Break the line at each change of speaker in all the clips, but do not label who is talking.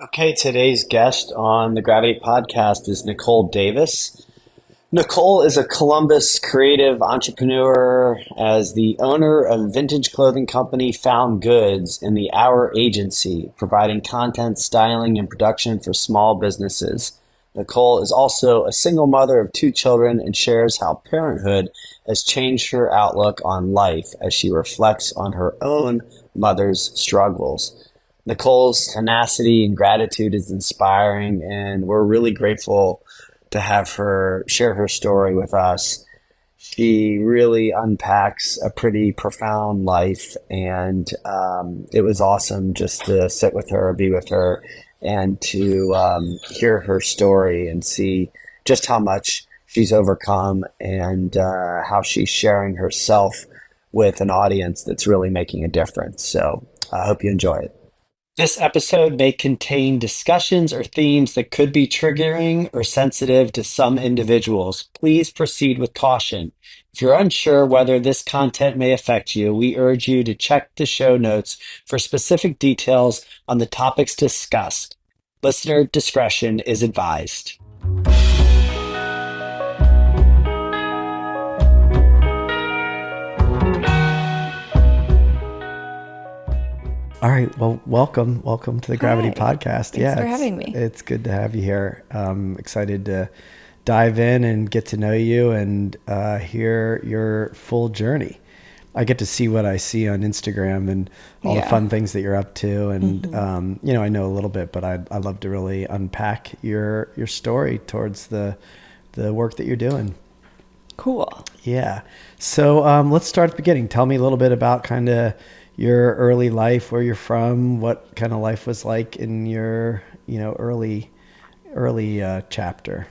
Okay, today's guest on the Gravity Podcast is Nicole Davis. Nicole is a Columbus creative entrepreneur as the owner of vintage clothing company Found Goods and the Hour Agency, providing content, styling, and production for small businesses. Nicole is also a single mother of two children and shares how parenthood has changed her outlook on life as she reflects on her own mother's struggles. Nicole's tenacity and gratitude is inspiring, and we're really grateful to have her share her story with us. She really unpacks a pretty profound life, and it was awesome just to sit with her, be with her, and to hear her story and see just how much she's overcome and how she's sharing herself with an audience that's really making a difference. So I hope you enjoy it. This episode may contain discussions or themes that could be triggering or sensitive to some individuals. Please proceed with caution. If you're unsure whether this content may affect you, we urge you to check the show notes for specific details on the topics discussed. Listener discretion is advised. All right. Well, welcome to the Gravity
Hi.
Podcast.
Thanks
Yeah,
for
it's
having me.
it's good to have you here. Excited to dive in and get to know you and hear your full journey. I get to see what I see on Instagram and all the
Yeah.
fun things that you're up to, and
hmm
I know a little bit, but I'd love to really unpack your story towards the work that you're doing.
Cool.
Yeah. So let's start at the beginning. Tell me a little bit about kind of your early life, where you're from, what kind of life was like in your, early chapter.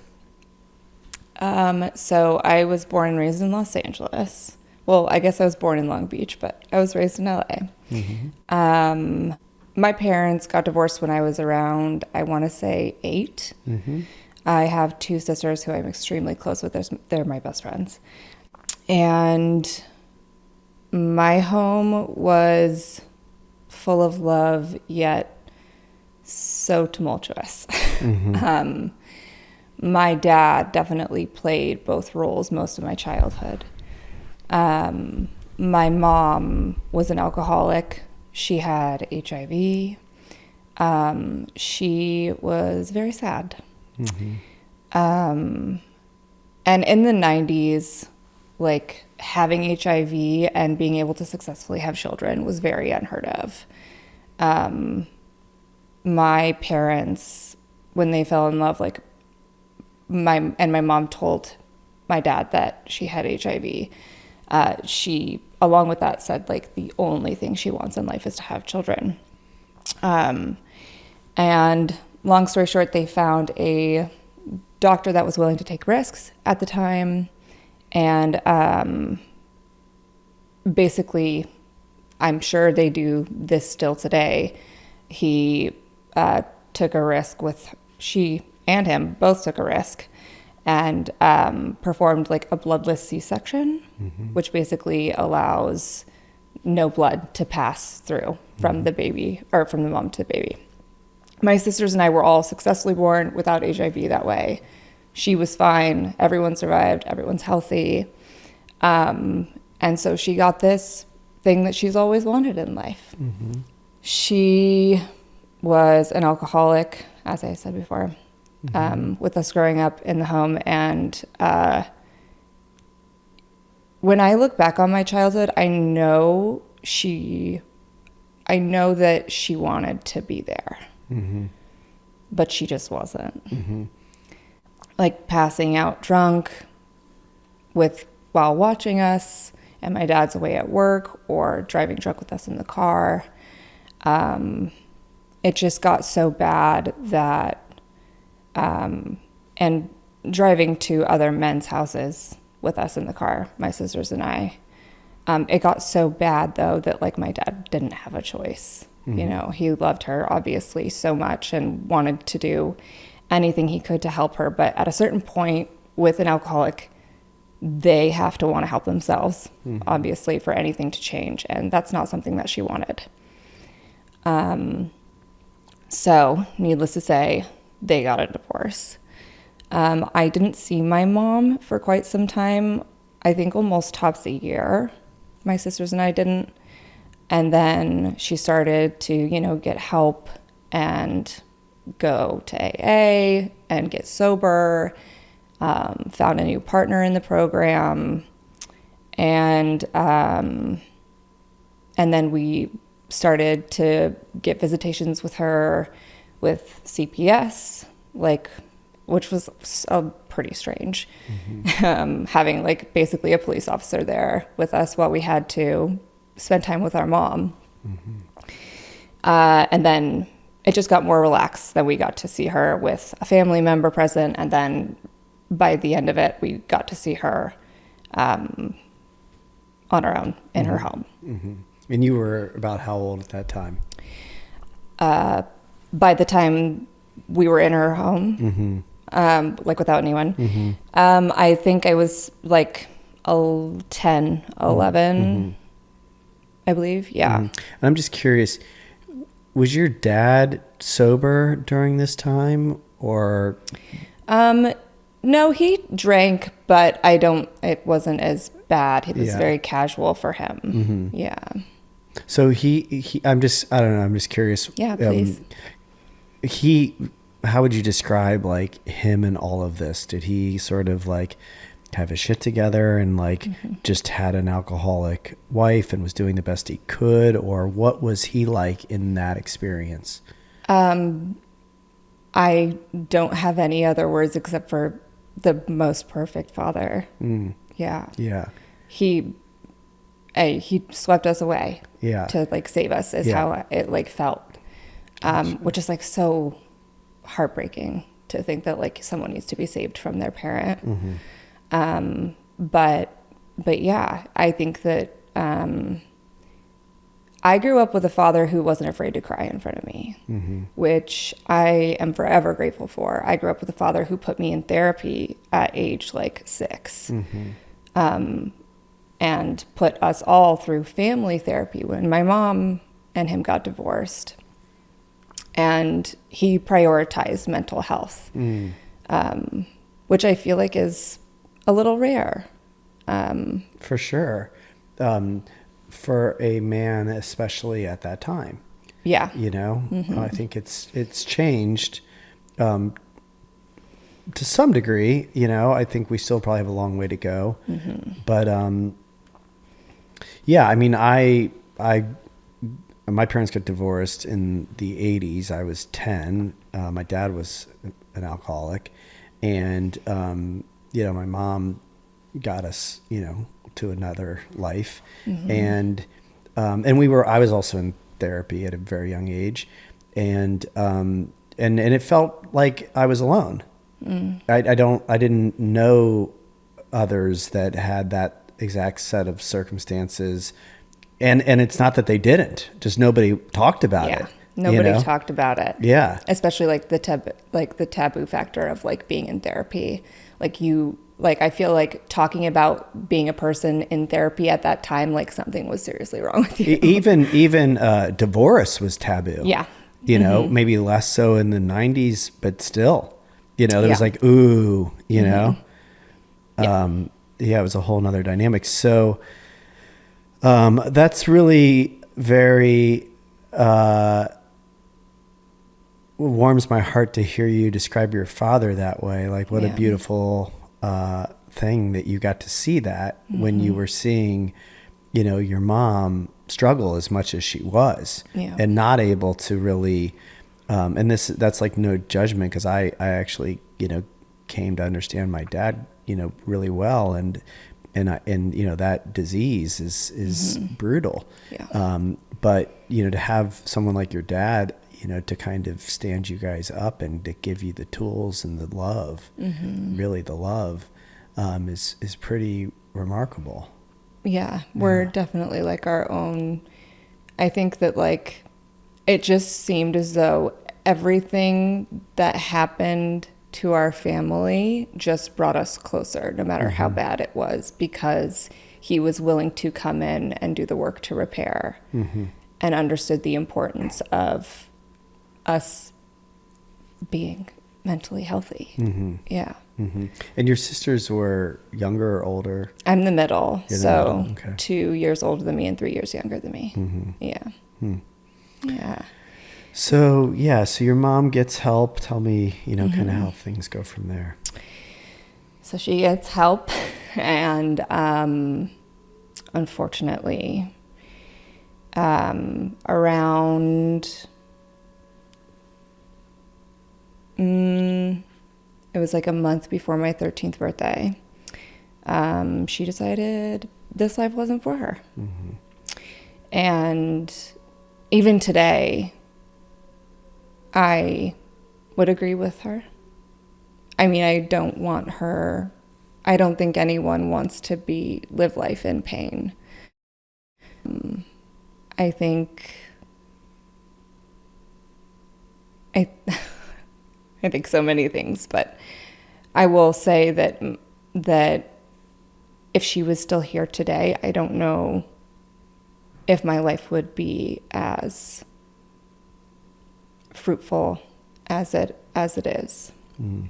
So I was born and raised in Los Angeles. Well, I guess I was born in Long Beach, but I was raised in LA. My parents got divorced when I was around, I want to say 8. I have two sisters who I'm extremely close with. They're my best friends. And my home was full of love, yet so tumultuous. um, my dad definitely played both roles most of my childhood. My mom was an alcoholic. She had HIV. She was very sad. And in the 90s, like having HIV and being able to successfully have children was very unheard of. My parents, when they fell in love, like my mom told my dad that she had HIV. She, along with that, said like the only thing she wants in life is to have children. And long story short, they found a doctor that was willing to take risks at the time. And basically, I'm sure they do this still today. He took a risk with, she and him both took a risk and performed like a bloodless C-section, which basically allows no blood to pass through from the baby or from the mom to the baby. My sisters and I were all successfully born without HIV that way. She was fine. Everyone survived. Everyone's healthy. And so she got this thing that she's always wanted in life. She was an alcoholic, as I said before, with us growing up in the home. And when I look back on my childhood, I know that she wanted to be there, but she just wasn't. Like passing out drunk while watching us, and my dad's away at work, or driving drunk with us in the car. It just got so bad that, and driving to other men's houses with us in the car, my sisters and I, it got so bad though that like my dad didn't have a choice. You know, he loved her obviously so much and wanted to do anything he could to help her. But at a certain point with an alcoholic, they have to want to help themselves, obviously, for anything to change. And that's not something that she wanted. So, needless to say, they got a divorce. I didn't see my mom for quite some time. I think almost tops a year. My sisters and I didn't. And then she started to, get help and go to AA and get sober, found a new partner in the program. And then we started to get visitations with her with CPS, which was pretty strange. Having basically a police officer there with us while we had to spend time with our mom. And then it just got more relaxed. Then we got to see her with a family member present. And then by the end of it, we got to see her on our own in her home.
And you were about how old at that time?
By the time we were in her home, without anyone, I think I was 10, 11, I believe. Yeah.
And I'm just curious, was your dad sober during this time or?
No, he drank, but it wasn't as bad. It was very casual for him. Yeah.
So I don't know. I'm just curious.
Yeah, please.
How would you describe him and all of this? Did he sort of have his shit together and just had an alcoholic wife and was doing the best he could? Or what was he like in that experience? I don't have any other words except for the most perfect father. Yeah. Yeah.
He swept us away.
Yeah.
To save us is how it felt. Which is so heartbreaking to think that someone needs to be saved from their parent. But yeah, I think that I grew up with a father who wasn't afraid to cry in front of me, which I am forever grateful for. I grew up with a father who put me in therapy at age 6, and put us all through family therapy when my mom and him got divorced. And he prioritized mental health, which I feel is a little rare.
For sure. For a man, especially at that time.
Yeah.
I think it's changed to some degree. I think we still probably have a long way to go. But yeah, I mean, my parents got divorced in the 80s. I was 10. My dad was an alcoholic, and my mom got us, to another life. And I was also in therapy at a very young age, and it felt like I was alone. I didn't know others that had that exact set of circumstances. And it's not that they didn't, just nobody talked about it.
Nobody talked about it.
Yeah.
Especially the taboo factor of being in therapy. I feel talking about being a person in therapy at that time, something was seriously wrong with you.
Even divorce was taboo.
Yeah.
Maybe less so in the 90s, but still, there was ooh, yeah, it was a whole nother dynamic. So, that's really very, warms my heart to hear you describe your father that way. What a beautiful, thing that you got to see that when you were seeing, your mom struggle as much as she was, and not able to really, and that's no judgment. 'Cause I actually, came to understand my dad, really well. And that disease is brutal.
Yeah.
But, to have someone like your dad, to kind of stand you guys up and to give you the tools and the love, really the love, is pretty remarkable.
Yeah. We're definitely our own. I think that it just seemed as though everything that happened to our family just brought us closer, no matter how bad it was, because he was willing to come in and do the work to repair, and understood the importance of us being mentally healthy.
Mm-hmm.
Yeah.
Mm-hmm. And your sisters were younger or older?
I'm the middle.
You're the
so
middle, okay.
2 years older than me and 3 years younger than me.
Mm-hmm.
Yeah.
Hmm.
Yeah.
So your mom gets help. Tell me, kind of how things go from there.
So she gets help, and unfortunately, around it was like a month before my 13th birthday, she decided this life wasn't for her.
Mm-hmm.
And even today, I would agree with her. I mean, I don't think anyone wants to live life in pain. I think I think so many things, but I will say that if she was still here today, I don't know if my life would be as fruitful as it is.
Mm.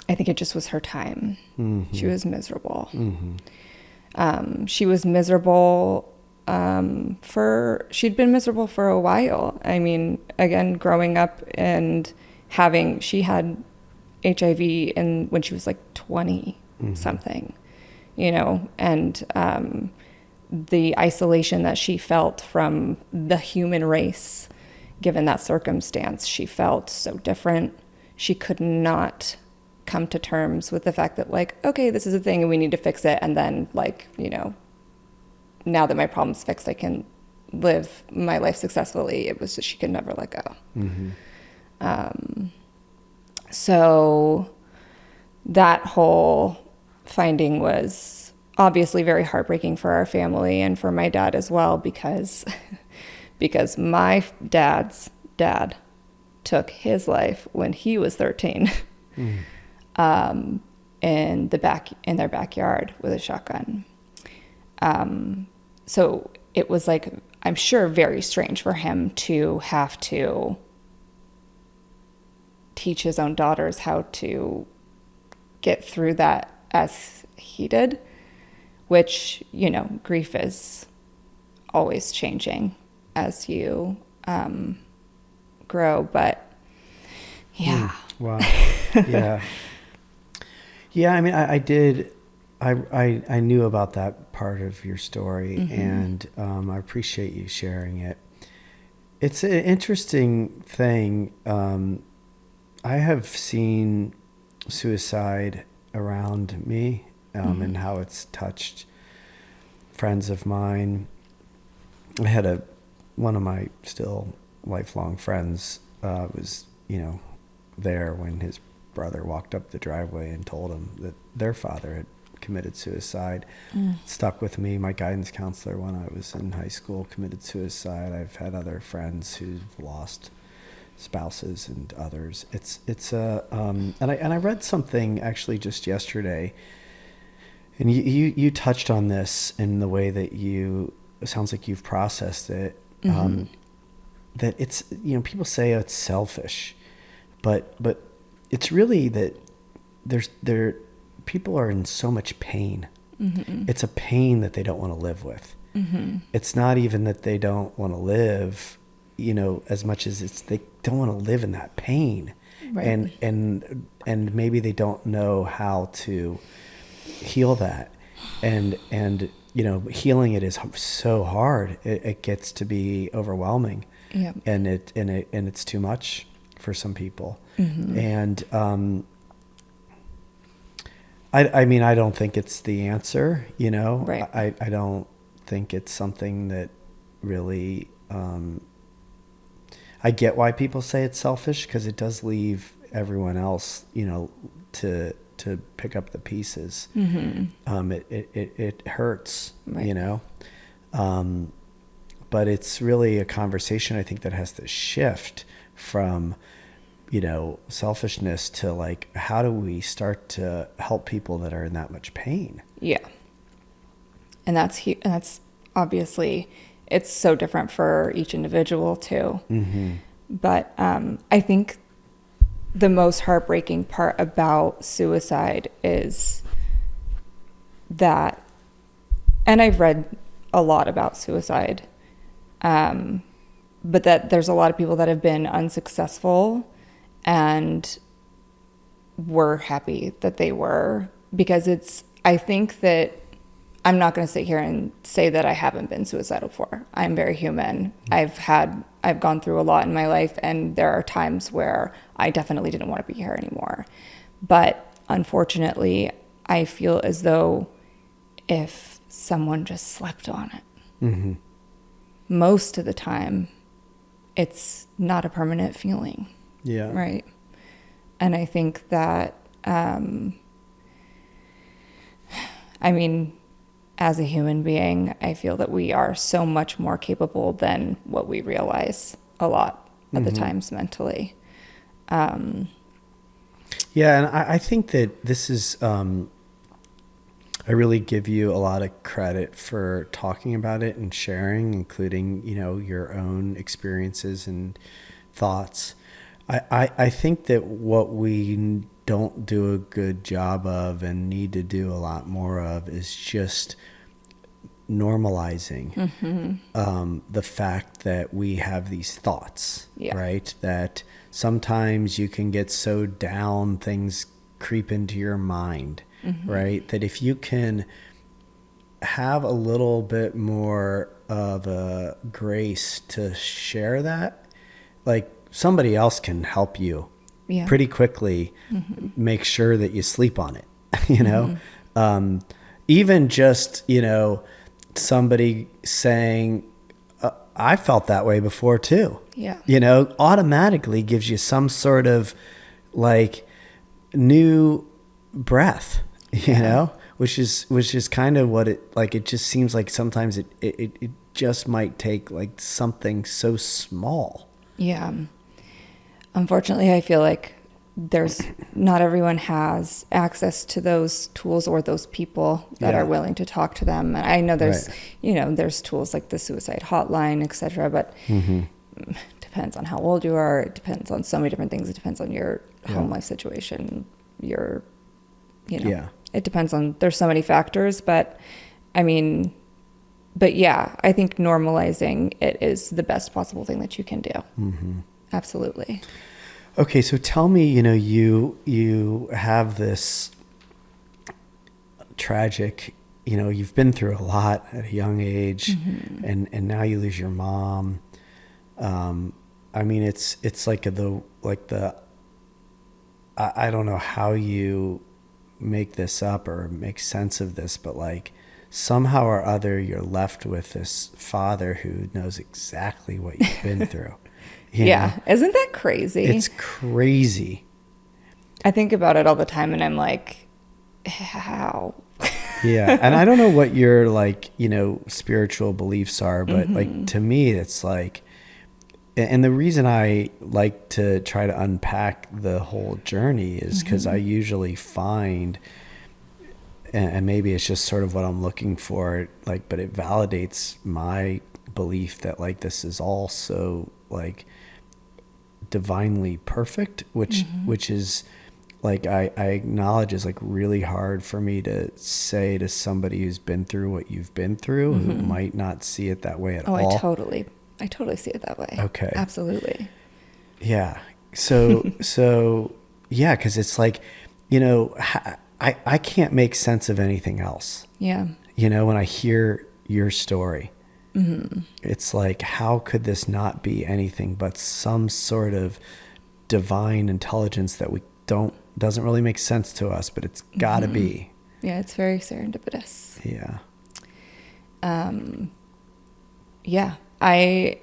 I think it just was her time.
Mm-hmm.
She was miserable.
Mm-hmm.
She was miserable she'd been miserable for a while. I mean, again, growing up and she had HIV when she was like 20 something, and the isolation that she felt from the human race, given that circumstance, she felt so different. She could not come to terms with the fact that, like, okay, this is a thing and we need to fix it. And then, like, now that my problem's fixed, I can live my life successfully. It was just, she could never let go.
Mm-hmm.
So that whole finding was obviously very heartbreaking for our family and for my dad as well, because my dad's dad took his life when he was 13 in their backyard with a shotgun. So it was, like, I'm sure very strange for him to have to teach his own daughters how to get through that as he did, which, grief is always changing as you grow. But yeah.
Wow. Yeah. Yeah. I mean, I knew about that part of your story, and I appreciate you sharing it. It's an interesting thing. I have seen suicide around me, and how it's touched friends of mine. I had one of my still lifelong friends was, there when his brother walked up the driveway and told him that their father had committed suicide. Stuck with me. My guidance counselor when I was in high school committed suicide. I've had other friends who've lost spouses and others. And I read something actually just yesterday, and you touched on this in the way that it sounds like you've processed it. That it's, people say it's selfish, but it's really that people are in so much pain. It's a pain that they don't want to live with. It's not even that they don't want to live, as much as they don't want to live in that pain. Right. And maybe they don't know how to heal that. And healing it is so hard. It gets to be overwhelming. Yeah. And it's too much for some people. And I mean, I don't think it's the answer, Right. I don't think it's something that really, I get why people say it's selfish, because it does leave everyone else, to pick up the pieces. It hurts, right. But it's really a conversation, I think, that has to shift from, selfishness to, like, how do we start to help people that are in that much pain?
Yeah. And that's obviously, it's so different for each individual too. But I think the most heartbreaking part about suicide is that, and I've read a lot about suicide, but that there's a lot of people that have been unsuccessful and were happy that they were, because I think that I'm not going to sit here and say that I haven't been suicidal before. I'm very human. I've gone through a lot in my life, and there are times where I definitely didn't want to be here anymore. But unfortunately, I feel as though if someone just slept on it, most of the time, it's not a permanent feeling.
Yeah.
Right. And I think that, as a human being, I feel that we are so much more capable than what we realize a lot of the times mentally.
Yeah, and I think that this is, I really give you a lot of credit for talking about it and sharing, including, your own experiences and thoughts. I think that what we don't do a good job of and need to do a lot more of is just normalizing the fact that we have these thoughts, right? That sometimes you can get so down, things creep into your mind, right? That if you can have a little bit more of a grace to share that, like somebody else can help you pretty quickly make sure that you sleep on it, even just, somebody saying, I felt that way before too, automatically gives you some sort of like new breath, which is kind of what it just seems like sometimes it just might take like something so small.
Yeah. Unfortunately, I feel like not everyone has access to those tools or those people that are willing to talk to them. And I know there's tools like the suicide hotline, etc. But depends on how old you are. It depends on so many different things. It depends on your home life situation. It depends on, there's so many factors, but I think normalizing it is the best possible thing that you can do. Absolutely.
Okay, so tell me, you have this tragic, you've been through a lot at a young age, and now you lose your mom. It's like I don't know how you make this up or make sense of this, but like somehow or other you're left with this father who knows exactly what you've been through.
Yeah. Isn't that crazy?
It's crazy.
I think about it all the time and I'm like, how?
Yeah. And I don't know what your spiritual beliefs are, but like to me, it's like, and the reason I like to try to unpack the whole journey is because I usually find, and maybe it's just sort of what I'm looking for, but it validates my belief that this is all so divinely perfect, which is I acknowledge is really hard for me to say to somebody who's been through what you've been through, who might not see it that way at all.
I totally see it that way.
Okay.
Absolutely.
Yeah. So yeah, because it's I can't make sense of anything else.
Yeah.
When I hear your story, it's how could this not be anything but some sort of divine intelligence that doesn't really make sense to us, but it's got to be.
Yeah, it's very serendipitous.
Yeah.
Yeah, I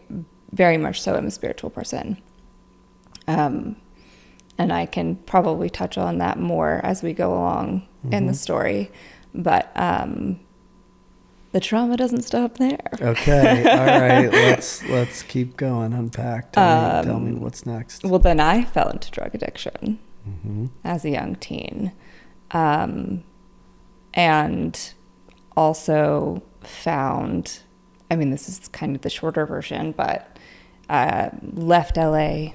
very much so am a spiritual person. And I can probably touch on that more as we go along in the story. But the trauma doesn't stop there.
Okay. All right. Let's keep going. Unpack. Tell me what's next.
Well, then I fell into drug addiction as a young teen. And also found, this is kind of the shorter version, but left LA,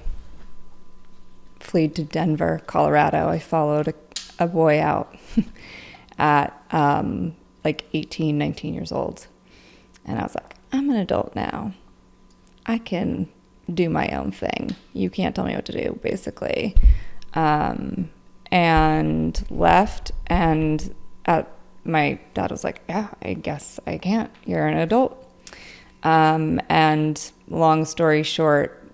fled to Denver, Colorado. I followed a boy out at like 18, 19 years old. And I was like, I'm an adult now. I can do my own thing. You can't tell me what to do, basically. And left, and my dad was like, yeah, I guess I can't. You're an adult. And long story short,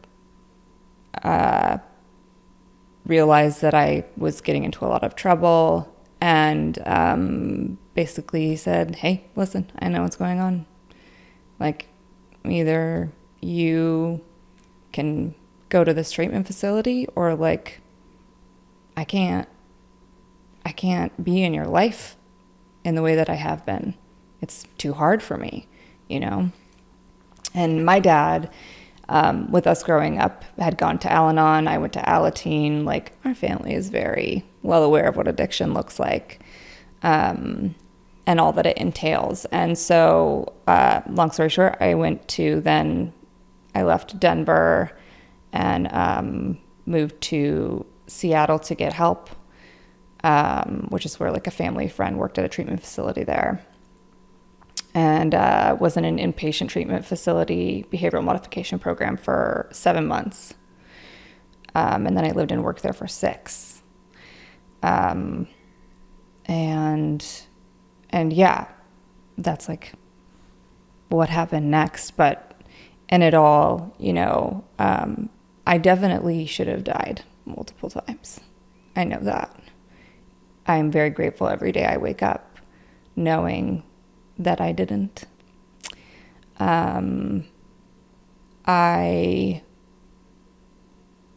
realized that I was getting into a lot of trouble, and basically said, hey, listen, I know what's going on. Like, either you can go to this treatment facility, or like, I can't be in your life in the way that I have been. It's too hard for me, you know? And my dad, with us growing up, had gone to Al-Anon. I went to Alateen. Like, our family is very well aware of what addiction looks like, and all that it entails. And so, long story short, I left Denver and moved to Seattle to get help, which is where like a family friend worked at a treatment facility there. And was in an inpatient treatment facility behavioral modification program for 7 months. And then I lived and worked there for 6. And yeah, that's like what happened next. But in it all, you know, I definitely should have died multiple times. I know that. I'm very grateful every day I wake up knowing that I didn't. I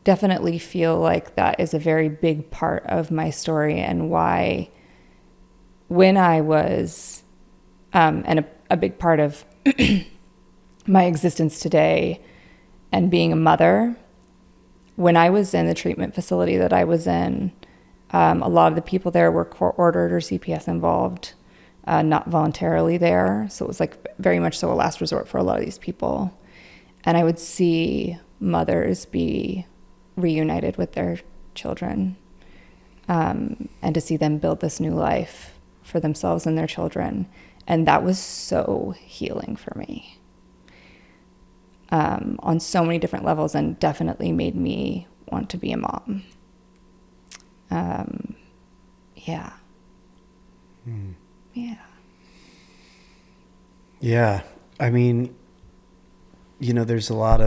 definitely feel like that is a very big part of my story, and why when I was, and a big part of my existence today and being a mother, when I was in the treatment facility that I was in, a lot of the people there were court-ordered or CPS involved, not voluntarily there. So it was like very much so a last resort for a lot of these people. And I would see mothers be reunited with their children, and to see them build this new life for themselves and their children. And that was so healing for me, on so many different levels, and definitely made me want to be a mom. Yeah. Yeah.
Yeah. I mean, you know, there's a lot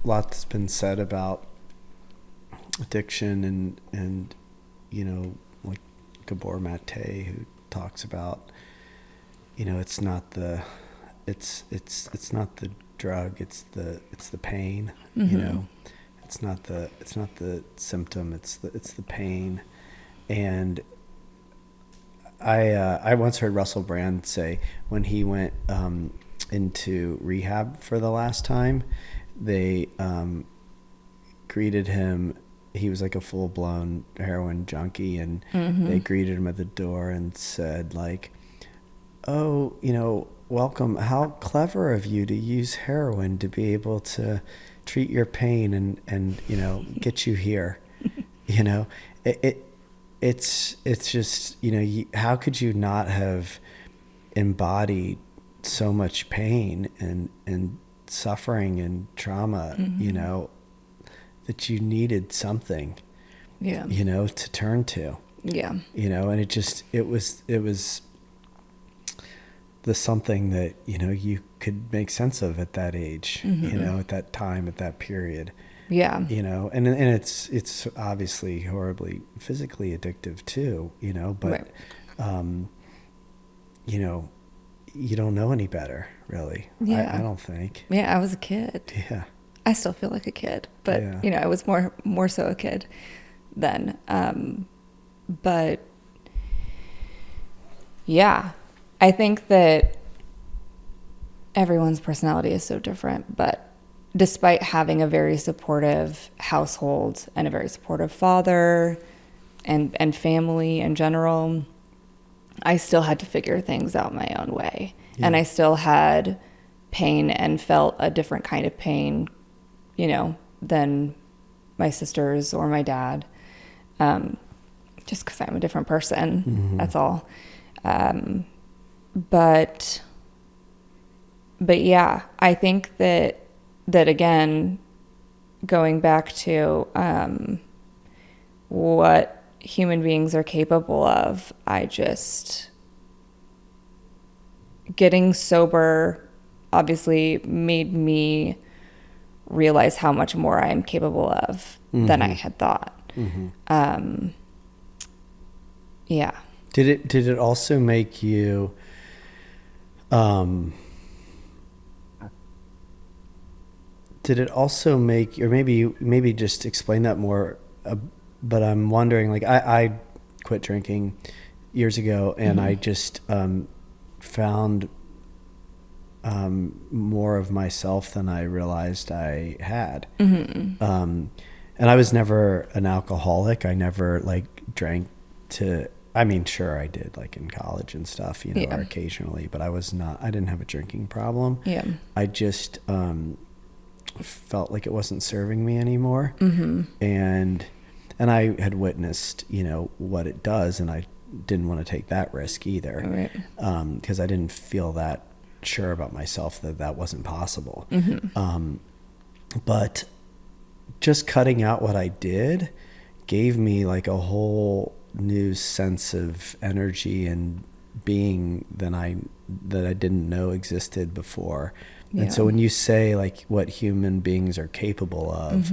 that's been said about addiction, and you know, like Gabor Mate, who talks about, you know, it's not the drug, it's the pain. Mm-hmm. You know, it's not the symptom, it's the pain. And I once heard Russell Brand say, when he went into rehab for the last time, they greeted him. He was like a full-blown heroin junkie, and mm-hmm. they greeted him at the door and said, like, oh, you know, welcome. How clever of you to use heroin to be able to treat your pain and you know, get you here. You know, it's just, you know, how could you not have embodied so much pain and suffering and trauma, mm-hmm. you know, that you needed something,
yeah,
you know, to turn to.
Yeah.
You know, and it was the something that, you know, you could make sense of at that age, mm-hmm. you know, at that time, at that period.
Yeah.
You know, and it's obviously horribly physically addictive too, you know, but, right. You know, you don't know any better, really.
Yeah.
I don't think.
Yeah, I was a kid.
Yeah.
I still feel like a kid, but yeah. You know, I was more so a kid then. But yeah, I think that everyone's personality is so different, but despite having a very supportive household and a very supportive father and family in general, I still had to figure things out my own way. Yeah. And I still had pain and felt a different kind of pain than my sisters or my dad. Just because I'm a different person, that's all. But yeah, I think that again, going back to what human beings are capable of, getting sober obviously made me realize how much more I'm capable of than I had thought. Yeah.
Did it also make you or maybe just explain that more, but I'm wondering, like, I quit drinking years ago, and I just found more of myself than I realized I had. And I was never an alcoholic. I never drank I mean, sure, I did, like in college and stuff, or occasionally, but I didn't have a drinking problem.
Yeah.
I just felt like it wasn't serving me anymore. And I had witnessed, what it does, and I didn't want to take that risk either.
Right.
Because I didn't feel that sure about myself that wasn't possible. But just cutting out what I did gave me like a whole new sense of energy and being that I didn't know existed before.
Yeah.
And so when you say like what human beings are capable of,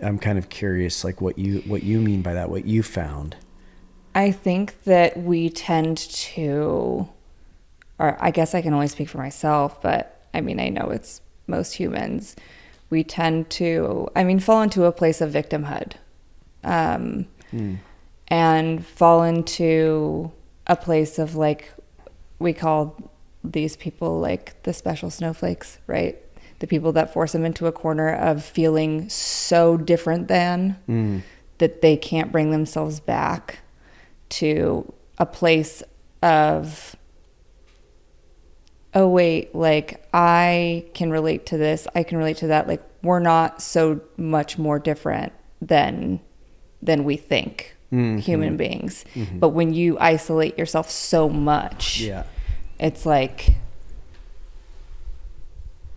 I'm kind of curious, like what you mean by that, what you found.
I think that we tend to, or I guess I can only speak for myself, but I mean, I know it's most humans. We tend to, fall into a place of victimhood, and fall into a place of like, we call these people like the special snowflakes, right? The people that force them into a corner of feeling so different than that they can't bring themselves back to a place of, oh wait, like I can relate to this, I can relate to that. Like we're not so much more different than we think, human beings. But when you isolate yourself so much, it's like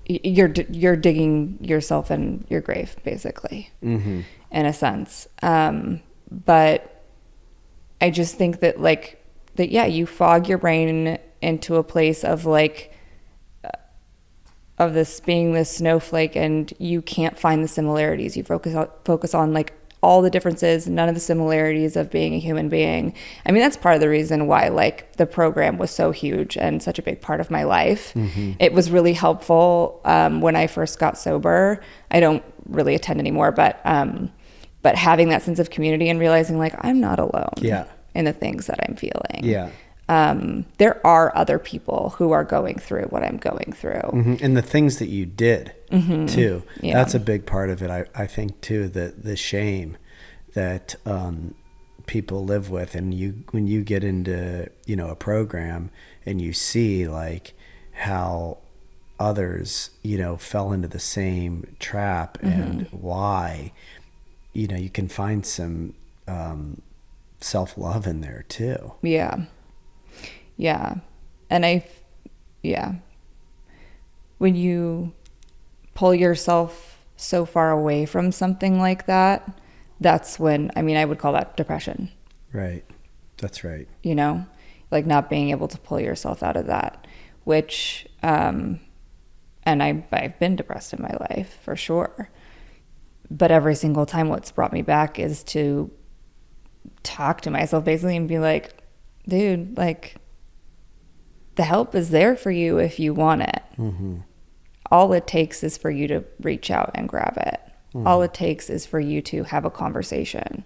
you're digging yourself in your grave, basically, in a sense. But I just think that you fog your brain into a place of like, of this being this snowflake, and you can't find the similarities. You focus on like all the differences, none of the similarities of being a human being. I mean, that's part of the reason why like the program was so huge and such a big part of my life. It was really helpful when I first got sober. I don't really attend anymore, but having that sense of community and realizing like I'm not alone in the things that I'm feeling. There are other people who are going through what I'm going through.
And the things that you did too. That's a big part of it. I think too, the shame that people live with. And when you get into, a program and you see like how others, fell into the same trap and why, you can find some self-love in there too.
And when you pull yourself so far away from something like that, that's when, I would call that depression.
Right. That's right.
Like not being able to pull yourself out of that, which, and I've been depressed in my life for sure. But every single time what's brought me back is to talk to myself basically and be like, dude, like, the help is there for you if you want it. All it takes is for you to reach out and grab it. All it takes is for you to have a conversation.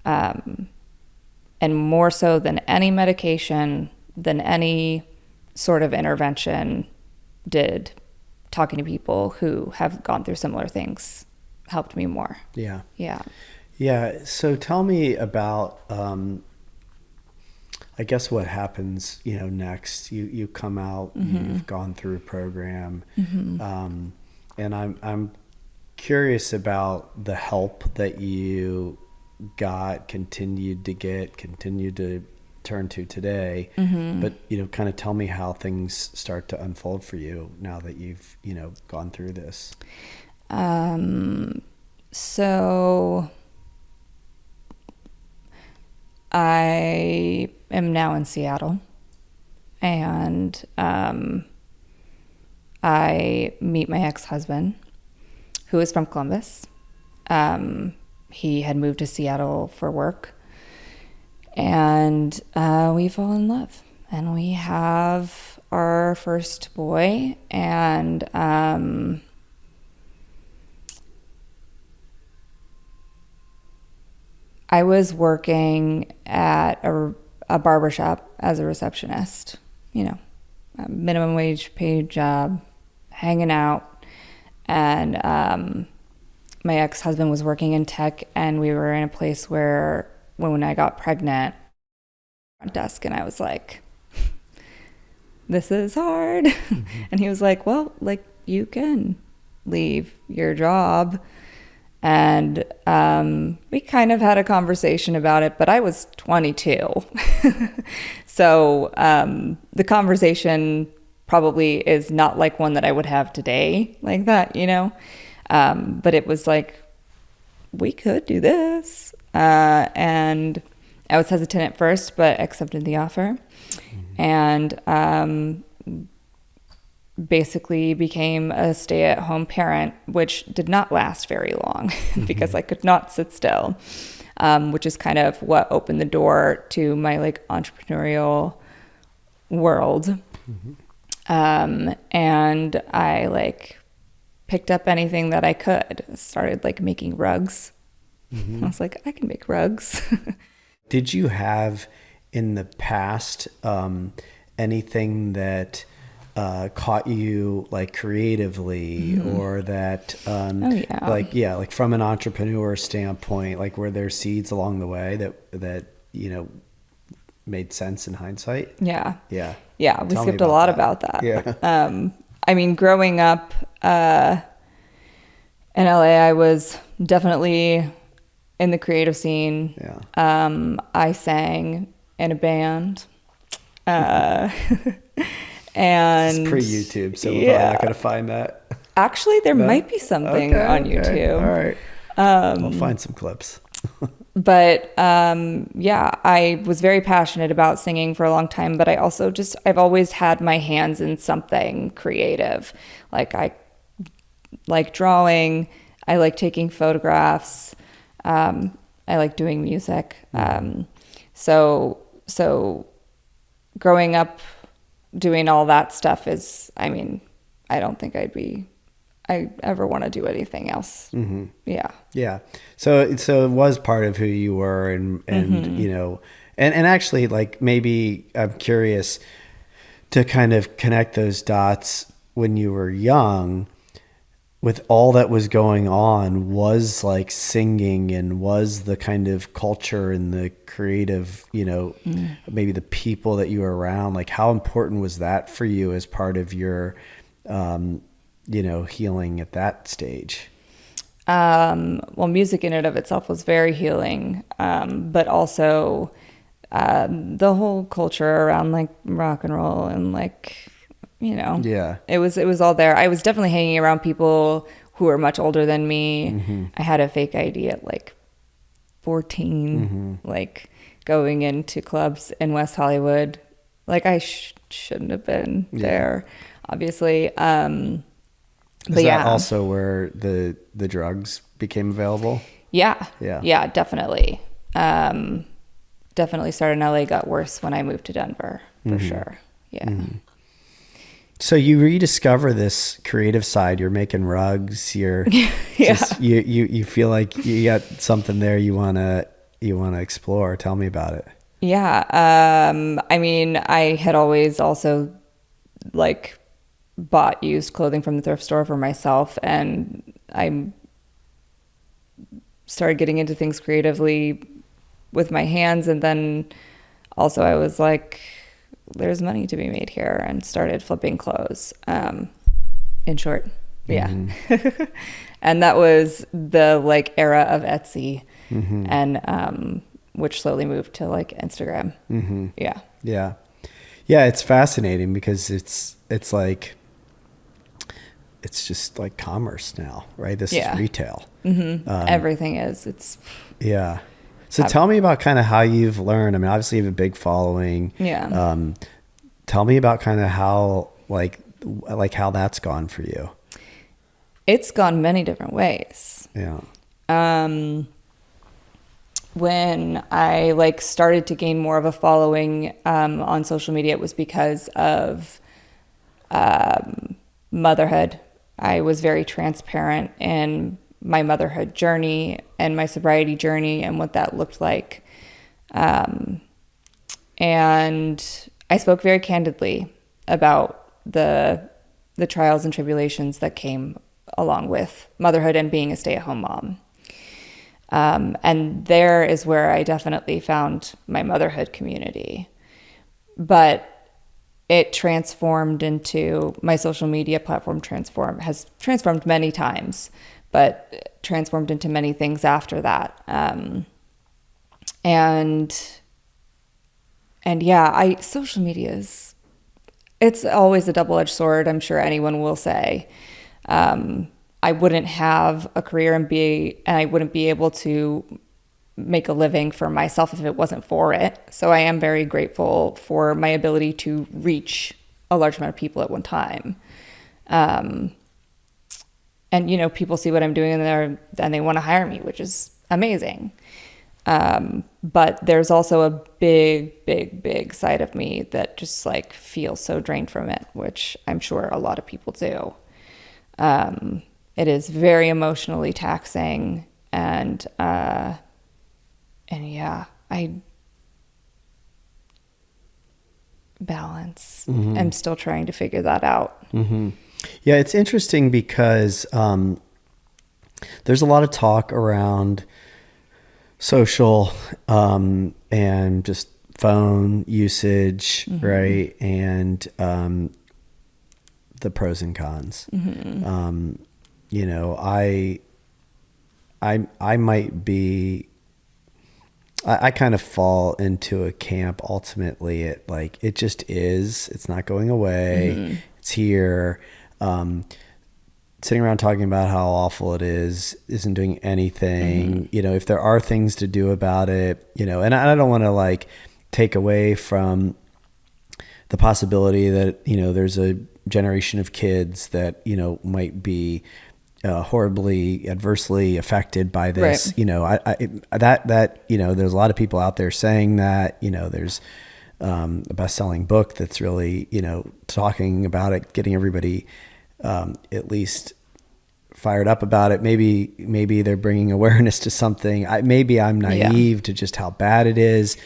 And more so than any medication, than any sort of intervention did, talking to people who have gone through similar things helped me more.
Yeah. So tell me about, I guess what happens, next. You come out, you've gone through a program, and I'm curious about the help that you got, continued to turn to today. But, kind of tell me how things start to unfold for you now that you've, gone through this.
So I am now in Seattle, and I meet my ex-husband, who is from Columbus. He had moved to Seattle for work, and we fall in love, and we have our first boy, and I was working at a barbershop as a receptionist, a minimum wage paid job, hanging out. And my ex-husband was working in tech, and we were in a place where when I got pregnant, front desk, and I was like, this is hard. And he was like, well, like, you can leave your job. And we kind of had a conversation about it, but I was 22. So the conversation probably is not like one that I would have today like that, but it was like, we could do this. And I was hesitant at first, but accepted the offer. And basically became a stay-at-home parent, which did not last very long because I could not sit still, which is kind of what opened the door to my like entrepreneurial world. And I like picked up anything that I could, started like making rugs. I was like, I can make rugs.
Did you have in the past anything that caught you like creatively or that like from an entrepreneur standpoint, like were there seeds along the way that made sense in hindsight?
Yeah we
Tell
skipped a lot about that. I mean, growing up in LA, I was definitely in the creative scene. I sang in a band. And
it's pre-YouTube, so we're probably not going to find that.
Actually, there might be something on YouTube.
All right. We'll find some clips.
But I was very passionate about singing for a long time, but I've always had my hands in something creative. Like I like drawing, I like taking photographs, I like doing music. So growing up doing all that stuff is, I mean, I don't think I ever want to do anything else. Yeah.
So it was part of who you were, and and actually, like, maybe I'm curious to kind of connect those dots. When you were young, with all that was going on, was like singing and was the kind of culture and the creative, maybe the people that you were around, like how important was that for you as part of your, healing at that stage?
Well, music in and of itself was very healing, but also the whole culture around like rock and roll and like, it was all there. I was definitely hanging around people who were much older than me. I had a fake ID at like 14, like going into clubs in West Hollywood. Like I shouldn't have been there, obviously.
Is that also where the drugs became available?
Yeah, definitely. Definitely started in LA, got worse when I moved to Denver, for sure. Yeah.
So you rediscover this creative side. You're making rugs. You're you feel like you got something there you wanna explore. Tell me about it.
Yeah. I mean, I had always also like bought used clothing from the thrift store for myself, and I started getting into things creatively with my hands, and then also I was like, there's money to be made here, and started flipping clothes, in short. Yeah. And that was the like era of Etsy, and which slowly moved to like Instagram. Yeah.
Yeah. Yeah. It's fascinating because it's like, it's just like commerce now, right? This is retail.
Everything is. It's.
Yeah. So tell me about kind of how you've learned. I mean, obviously you have a big following.
Yeah.
Tell me about kind of how like how that's gone for you.
It's gone many different ways.
Yeah.
When I like started to gain more of a following on social media, it was because of motherhood. I was very transparent in my motherhood journey and my sobriety journey and what that looked like. And I spoke very candidly about the trials and tribulations that came along with motherhood and being a stay-at-home mom. And there is where I definitely found my motherhood community. But it transformed into, my social media platform has transformed many times, but transformed into many things after that. And yeah, social media it's always a double-edged sword, I'm sure anyone will say. I wouldn't have a career and I wouldn't be able to make a living for myself if it wasn't for it. So I am very grateful for my ability to reach a large amount of people at one time. And people see what I'm doing and they want to hire me, which is amazing. But there's also a big side of me that just like feels so drained from it, which I'm sure a lot of people do. It is very emotionally taxing, and yeah, balance. I'm still trying to figure that out.
Yeah, it's interesting because there's a lot of talk around social and just phone usage, right? And the pros and cons. I might be, I kind of fall into a camp ultimately. It just is, it's not going away. It's here. Sitting around talking about how awful it is isn't doing anything. If there are things to do about it, and I don't want to like take away from the possibility that, there's a generation of kids that, might be horribly adversely affected by this. Right. There's a lot of people out there saying that, there's a best-selling book that's really, talking about it, getting everybody at least fired up about it. Maybe they're bringing awareness to something. Maybe I'm naive to just how bad it is.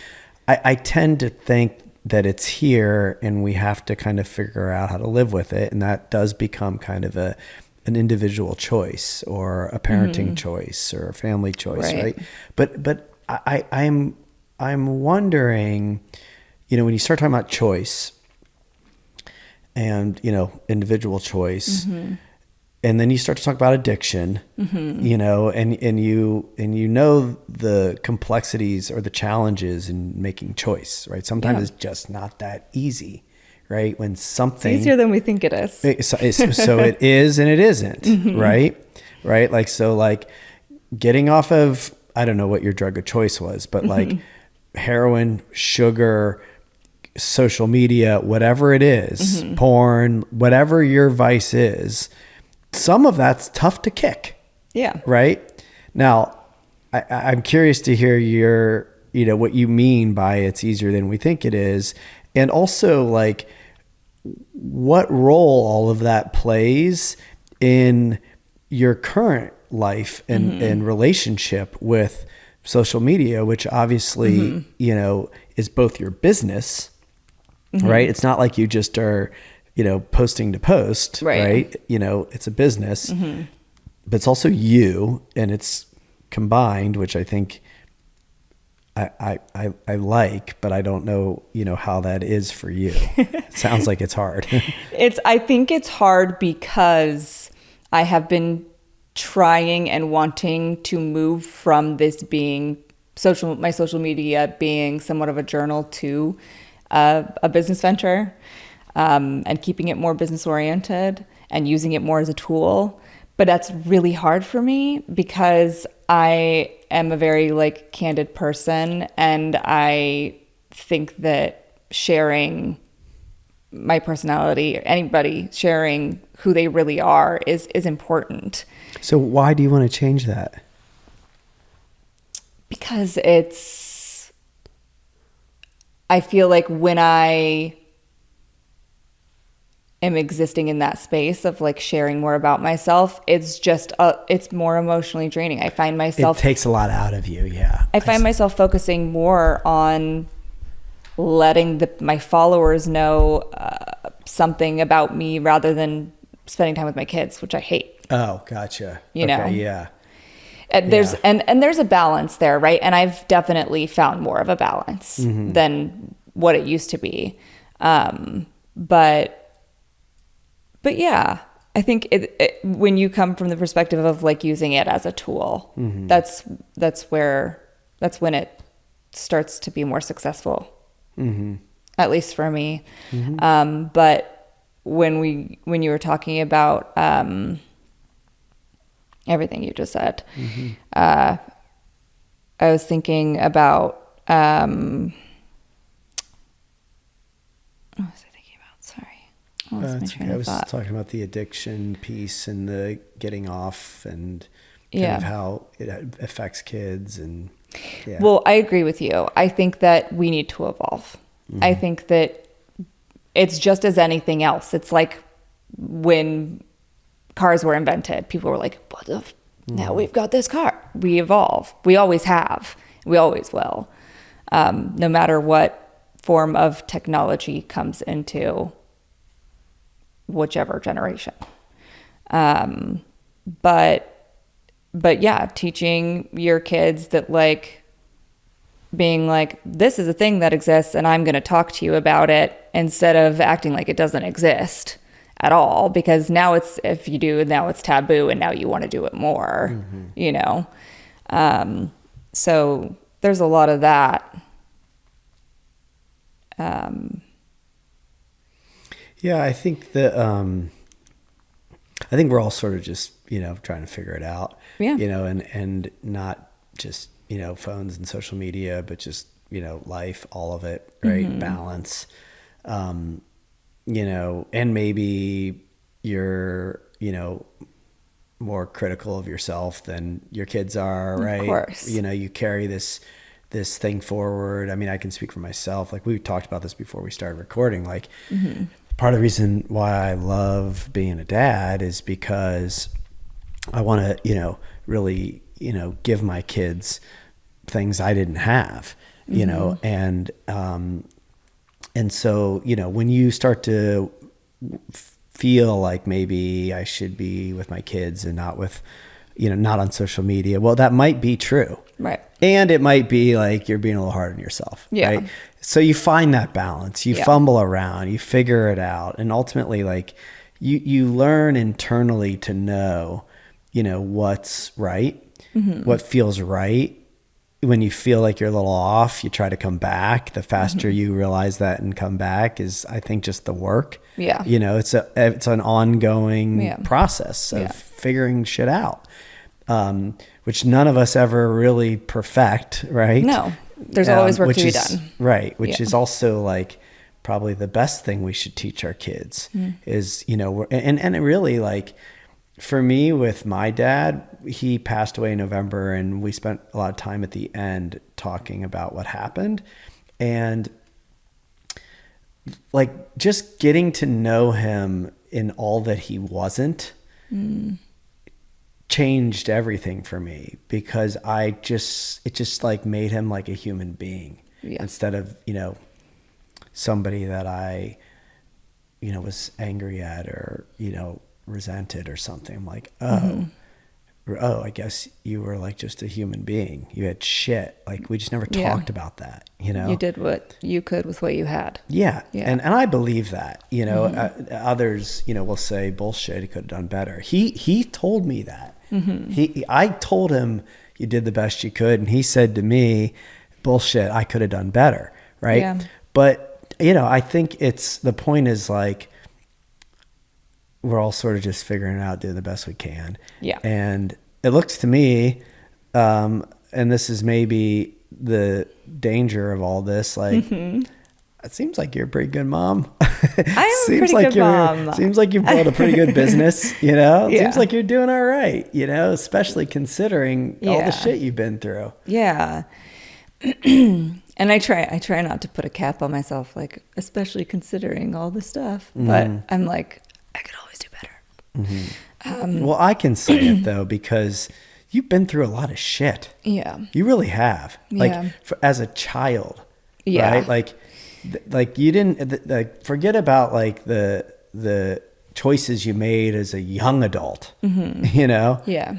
I tend to think that it's here and we have to kind of figure out how to live with it. And that does become kind of an individual choice or a parenting choice or a family choice. Right. But I'm wondering, when you start talking about choice and, individual choice, and then you start to talk about addiction, and the complexities or the challenges in making choice, right? Sometimes it's just not that easy, right? When something...
It's easier than we think it is.
So it is and it isn't, right? Right? Like getting off of, I don't know what your drug of choice was, but like heroin, sugar, social media, whatever it is, porn, whatever your vice is, some of that's tough to kick.
Yeah. Right.
Now, I'm curious to hear your, what you mean by it's easier than we think it is. And also like what role all of that plays in your current life and relationship with social media, which obviously, is both your business, right? It's not like you just are, posting to post, right? It's a business, but it's also you, and it's combined, which I think I like, but I don't know, how that is for you. It sounds like it's hard.
I think it's hard because I have been trying and wanting to move from this being my social media being somewhat of a journal to a business venture, and keeping it more business oriented and using it more as a tool. But that's really hard for me because I am a very like candid person, and I think that sharing my personality, anybody sharing who they really are is important.
So why do you want to change that?
Because I feel like when I am existing in that space of like sharing more about myself, it's more emotionally draining. I find myself,
it takes a lot out of you. Yeah.
I find myself focusing more on letting my followers know something about me rather than spending time with my kids, which I hate.
Oh, gotcha.
You know?
Yeah.
And there's a balance there, right? And I've definitely found more of a balance than what it used to be. But yeah, I think when you come from the perspective of like using it as a tool, that's when it starts to be more successful. At least for me. But when you were talking about everything you just said, I was thinking about what was I thinking about? Sorry. What was my train of thought?
I was talking about the addiction piece and the getting off and kind
Yeah.
of how it affects kids and yeah.
Well, I agree with you. I think that we need to evolve. I think that it's just as anything else. It's like when cars were invented, people were like, now we've got this car. We evolve. We always have. We always will. No matter what form of technology comes into whichever generation. But yeah, teaching your kids that like being like, this is a thing that exists and I'm going to talk to you about it instead of acting like it doesn't exist at all, because now if you do, now it's taboo and now you want to do it more, you know? So there's a lot of that.
Yeah, I think that I think we're all sort of just, trying to figure it out.
Yeah.
And not just, phones and social media, but just, life, all of it, right? Balance. And maybe you're, more critical of yourself than your kids are, right?
Of course.
You carry this thing forward. I mean, I can speak for myself. Like we talked about this before we started recording, like part of the reason why I love being a dad is because I want to, really, give my kids things I didn't have, and so, when you start to feel like maybe I should be with my kids and not with, not on social media, well, that might be true.
Right.
And it might be like you're being a little hard on yourself.
Yeah.
Right. So you find that balance, you fumble around, you figure it out. And ultimately, like you learn internally to know, what's right, what feels right. When you feel like you're a little off, you try to come back. The faster you realize that and come back is, I think, just the work.
Yeah.
It's an ongoing process of figuring shit out, which none of us ever really perfect, right?
No, there's always work to be done.
Right, which is also like probably the best thing we should teach our kids is, and it really like, for me with my dad, he passed away in November and we spent a lot of time at the end talking about what happened. And like just getting to know him in all that he wasn't changed everything for me, because it just like made him like a human being instead of, somebody that I, was angry at or, resented or something. I'm like, oh, I guess you were like just a human being. You had shit. Like we just never
Yeah.
talked about that, you know?
You did what you could with what you had.
Yeah.
Yeah.
And I believe that, you know, others, you know, will say bullshit. He could have done better. He told me that. I told him you did the best you could. And he said to me, bullshit, I could have done better. Right.
Yeah.
But, you know, I think the point is like, we're all sort of just figuring it out, doing the best we can.
Yeah.
And it looks to me, and this is maybe the danger of all this, like, it seems like you're a pretty good mom.
I am a pretty good mom.
Seems like you've built a pretty good business, you know?
Yeah.
Seems like you're doing all right, you know, especially considering all the shit you've been through.
Yeah. And I try not to put a cap on myself, like, especially considering all the stuff. But I'm like, I could always do better.
Well, I can say it though, because you've been through a lot of shit.
Yeah.
You really have. Like
Yeah.
as a child,
Yeah.
right? Like you didn't like forget about like the choices you made as a young adult, you know?
Yeah.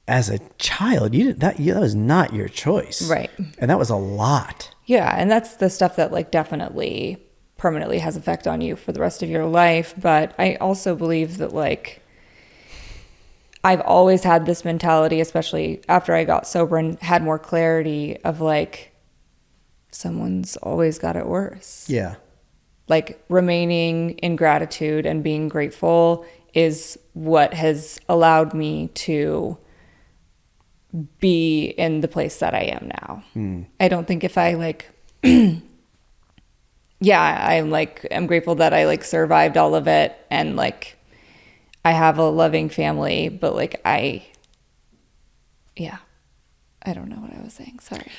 As a child, that was not your choice.
Right.
And that was a lot.
Yeah. And that's the stuff that like definitely permanently has effect on you for the rest of your life. But I also believe that like I've always had this mentality, especially after I got sober and had more clarity of like, someone's always got it worse.
Yeah.
Like remaining in gratitude and being grateful is what has allowed me to be in the place that I am now. I don't think if I like, I'm grateful that I like survived all of it and like I have a loving family, but like I don't know what I was saying. Sorry.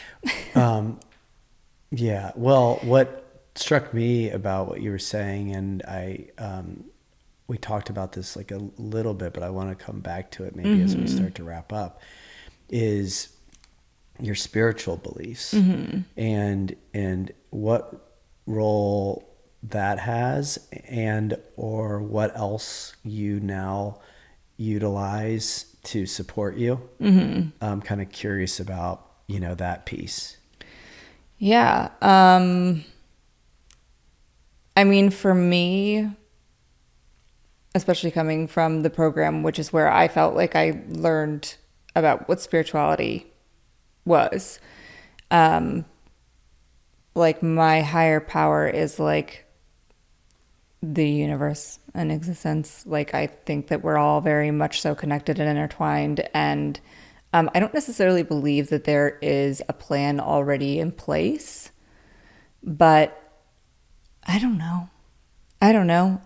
Yeah. Well, what struck me about what you were saying, and we talked about this like a little bit, but I want to come back to it maybe as we start to wrap up, is your spiritual beliefs and what role that has, and or what else you now utilize to support you. I'm kind of curious about, you know, that piece.
Yeah. I mean, for me, especially coming from the program, which is where I felt like I learned about what spirituality was, like my higher power is like the universe and existence. Like I think that we're all very much so connected and intertwined, and I don't necessarily believe that there is a plan already in place, but I don't know.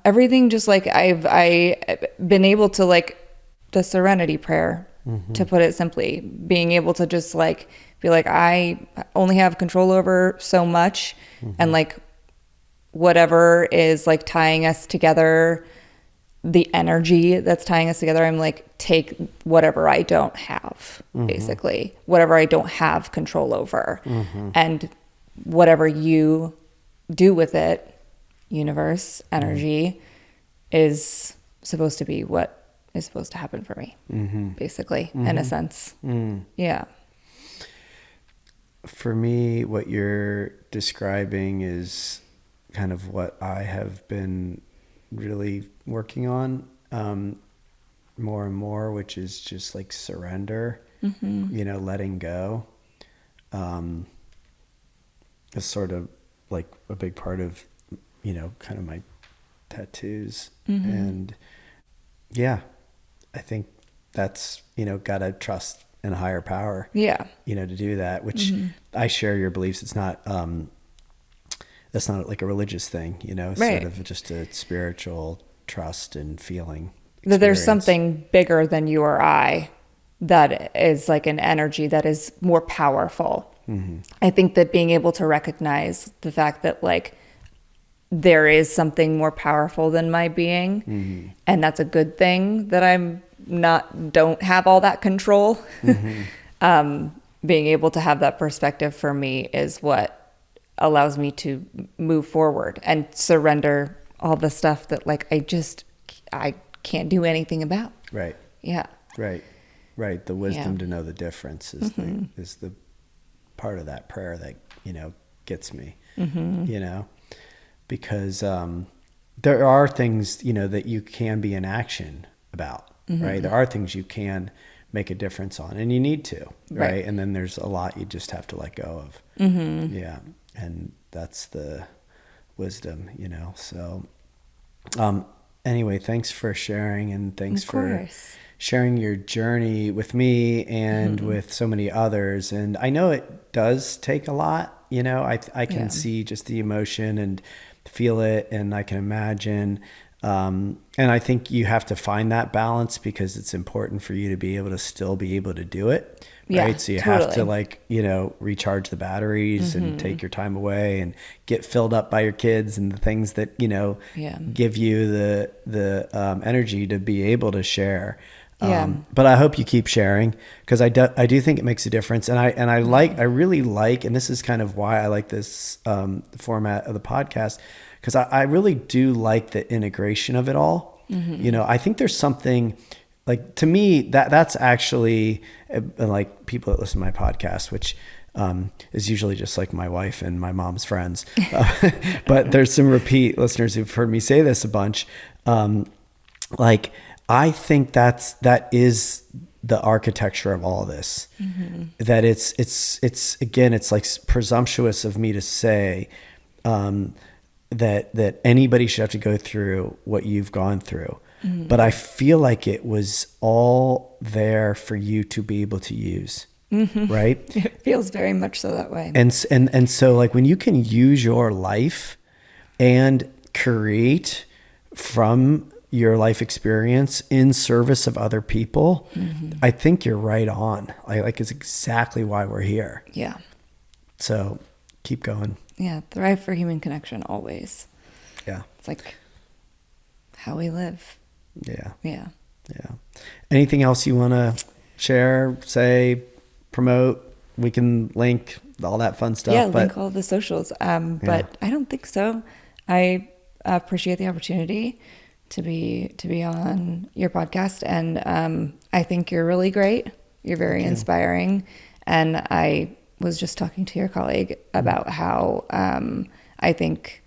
Everything just like I've been able to like the serenity prayer, to put it simply, being able to just like be like, I only have control over so much, and like whatever is like tying us together, the energy that's tying us together, I'm like, take whatever I don't have, basically, whatever I don't have control over, and whatever you do with it, universe, energy, is supposed to be what is supposed to happen for me, basically, in a sense. Yeah.
For me, what you're describing is kind of what I have been really working on more and more, which is just like surrender, you know, letting go. It's sort of like a big part of, you know, kind of my tattoos. And yeah, I think that's, you know, gotta trust in a higher power,
Yeah.
you know, to do that, which I share your beliefs. It's not, that's not like a religious thing, you know, it's
Right.
sort of just a spiritual trust and feeling.
That there's
experience.
something bigger than you or I that is like an energy that is more powerful. I think that being able to recognize the fact that like there is something more powerful than my being, and that's a good thing, that don't have all that control. Being able to have that perspective for me is what allows me to move forward and surrender all the stuff that like I can't do anything about.
Right.
Yeah.
Right. right. The wisdom
Yeah.
to know the difference is the part of that prayer that, gets me, because there are things, that you can be in action about, right? There are things you can make a difference on, and you need to, right? And then there's a lot you just have to let go of. Yeah. And that's the wisdom, so anyway, thanks for sharing, and thanks for sharing your journey with me and with so many others. And I know it does take a lot, I can see just the emotion and feel it, and I can imagine. And I think you have to find that balance, because it's important for you to be able to still be able to do it. Right.
Yeah,
So you
totally.
have to recharge the batteries and take your time away and get filled up by your kids and the things that, give you the energy to be able to share. But I hope you keep sharing, because I do think it makes a difference. And I really like, and this is kind of why I like this, format of the podcast, because I really do like the integration of it all. I think there's something, like, to me, that's actually, like, people that listen to my podcast, which is usually just like my wife and my mom's friends. But there's some repeat listeners who've heard me say this a bunch. Like, I think that is the architecture of all this. That it's again, it's like presumptuous of me to say that anybody should have to go through what you've gone through. But I feel like it was all there for you to be able to use, right?
It feels very much so that way.
And so, like, when you can use your life and create from your life experience in service of other people, I think you're right on. Like, it's exactly why we're here.
Yeah.
So keep going.
Yeah. Thrive for human connection always.
Yeah.
It's like how we live.
Yeah.
Yeah.
Yeah. Anything else you want to share, say, promote? We can link all that fun stuff.
Yeah, link all the socials. But I don't think so. I appreciate the opportunity to be on your podcast, and I think you're really great. You're very inspiring, and I was just talking to your colleague about how I think,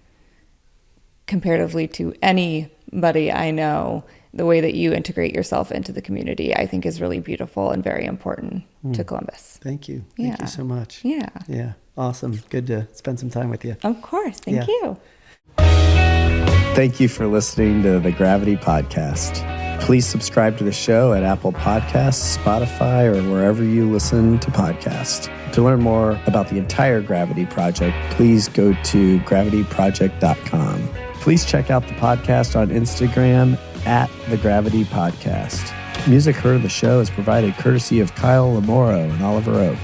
comparatively to anybody I know, the way that you integrate yourself into the community, I think, is really beautiful and very important to Columbus.
Thank you. Thank you so much.
Yeah.
Yeah. Awesome. Good to spend some time with you.
Of course. Thank you.
Thank you for listening to the Gravity Podcast. Please subscribe to the show at Apple Podcasts, Spotify, or wherever you listen to podcasts. To learn more about the entire Gravity Project, please go to gravityproject.com. Please check out the podcast on Instagram at The Gravity Podcast. Music heard of the show is provided courtesy of Kyle Lamoro and Oliver Oak.